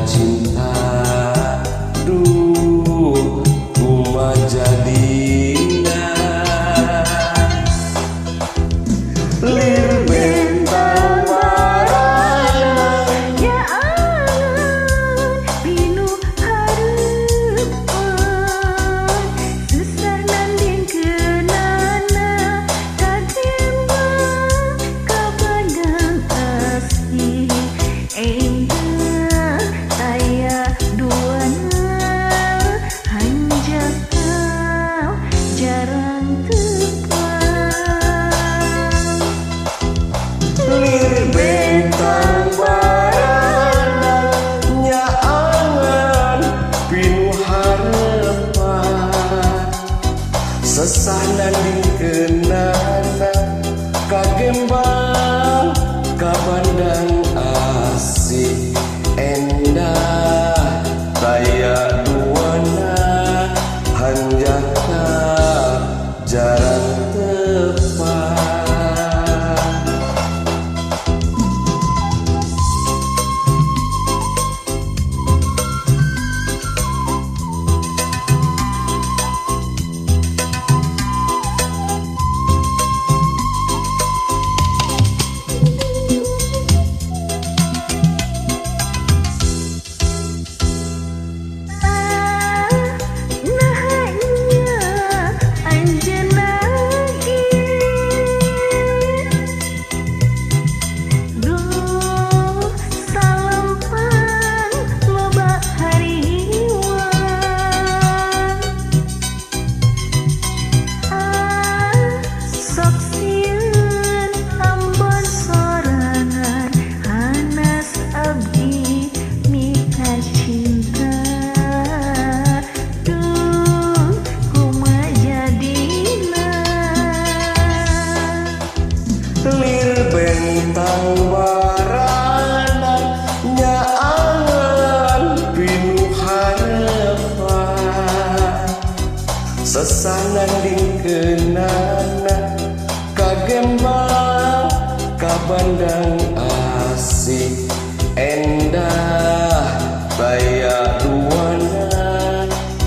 cinta, duh kuma jadinya. Lir bentang barana ya angan pinuh harapan, susah nanding kenana katimbang kabandang asih endah saya duana hanjak kau jarang tepat. Lir bentang barana nya angan pinuh harapan, sesah nanding kenana kagembang kabandang asih endah daya duana hanjaka jarang tepat. Lir bentang barana nya angan pinuh harapan, sesah nanding kenana kagembang kabandang asih endah daya duana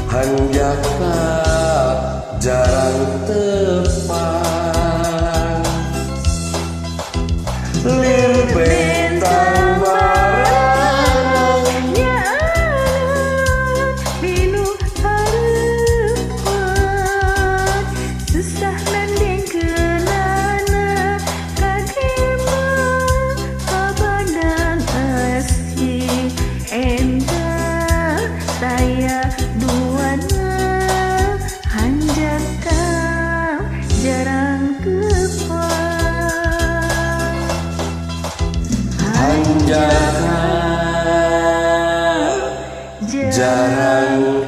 hanjaka jarang tepat. Lir bentang barana ya angan pinuh harapan, susah nanding kenana katimbang kabandang asih endah saya duana hanjak kau jarang tepat. Hanjaka jarang